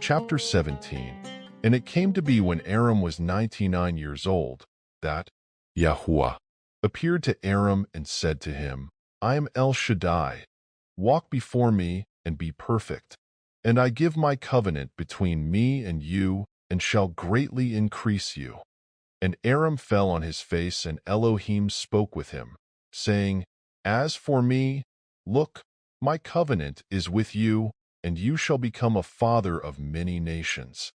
Chapter 17. And it came to be when Aram was 99 years old, that YAHUAH appeared to Aram and said to him, I am El Shaddai. Walk before me and be perfect. And I give my covenant between me and you, and shall greatly increase you. And Aram fell on his face, and Elohim spoke with him, saying, As for me, look, my covenant is with you, and you shall become a father of many nations.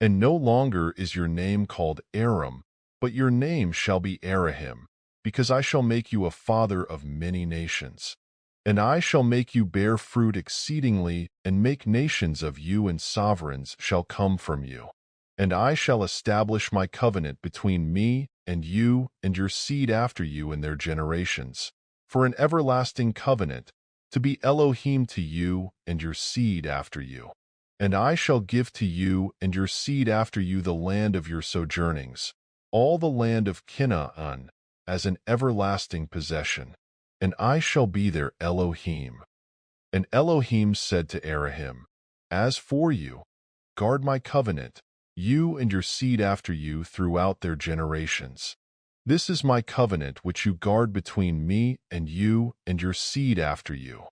And no longer is your name called Aram, but your name shall be Elohim, because I shall make you a father of many nations. And I shall make you bear fruit exceedingly, and make nations of you, and sovereigns shall come from you. And I shall establish my covenant between me and you and your seed after you in their generations, for an everlasting covenant, to be Elohim to you and your seed after you. And I shall give to you and your seed after you the land of your sojournings, all the land of Canaan, as an everlasting possession, and I shall be their Elohim. And Elohim said to Abraham, As for you, guard my covenant, you and your seed after you throughout their generations. This is my covenant which you guard between me and you and your seed after you.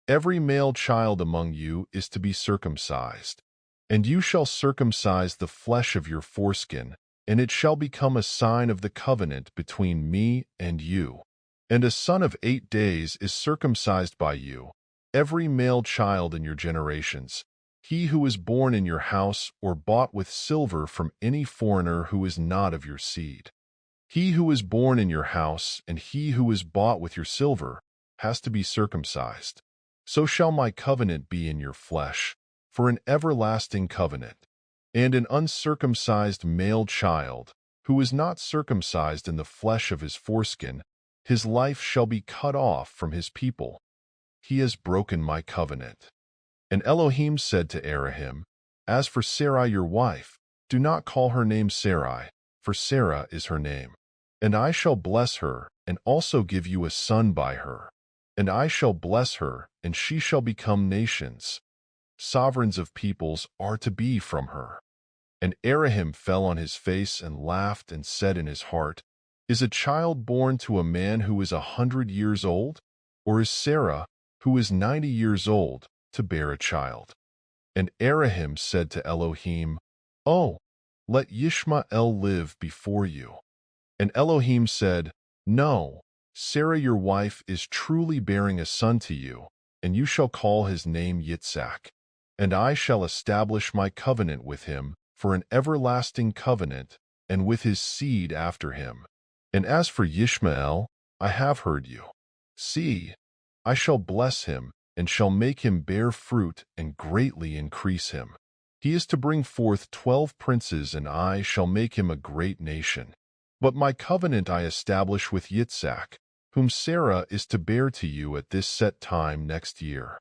Every male child among you is to be circumcised, and you shall circumcise the flesh of your foreskin, and it shall become a sign of the covenant between me and you. And a son of 8 days is circumcised by you, every male child in your generations, he who is born in your house or bought with silver from any foreigner who is not of your seed. He who is born in your house and he who is bought with your silver has to be circumcised. So shall my covenant be in your flesh, for an everlasting covenant. And an uncircumcised male child, who is not circumcised in the flesh of his foreskin, his life shall be cut off from his people. He has broken my covenant. And Elohim said to Abraham, As for Sarai your wife, do not call her name Sarai, for Sarah is her name. And I shall bless her, and also give you a son by her. And I shall bless her, and she shall become nations. Sovereigns of peoples are to be from her. And Abraham fell on his face and laughed and said in his heart, Is a child born to a man who is 100 years old? Or is Sarah, who is 90 years old, to bear a child? And Abraham said to Elohim, Oh, let Yishmael live before you. And Elohim said, No, Sarah your wife is truly bearing a son to you, and you shall call his name Yitzhak. And I shall establish my covenant with him for an everlasting covenant, and with his seed after him. And as for Yishmael, I have heard you. See, I shall bless him, and shall make him bear fruit and greatly increase him. He is to bring forth 12 princes, and I shall make him a great nation. But my covenant I establish with Yitzhak, whom Sarah is to bear to you at this set time next year.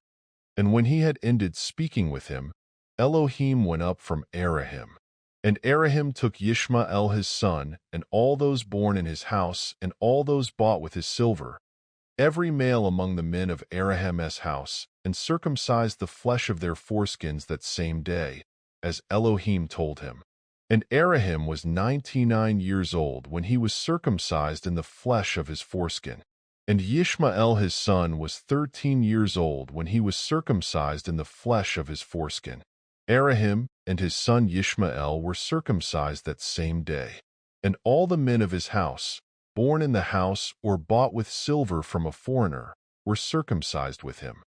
And when he had ended speaking with him, Elohim went up from Abraham. And Abraham took Yishmael his son, and all those born in his house, and all those bought with his silver, every male among the men of Abraham's house, and circumcised the flesh of their foreskins that same day, as Elohim told him. And Abraham was 99 years old when he was circumcised in the flesh of his foreskin. And Yishmael his son was 13 years old when he was circumcised in the flesh of his foreskin. Abraham and his son Yishmael were circumcised that same day. And all the men of his house, born in the house or bought with silver from a foreigner, were circumcised with him.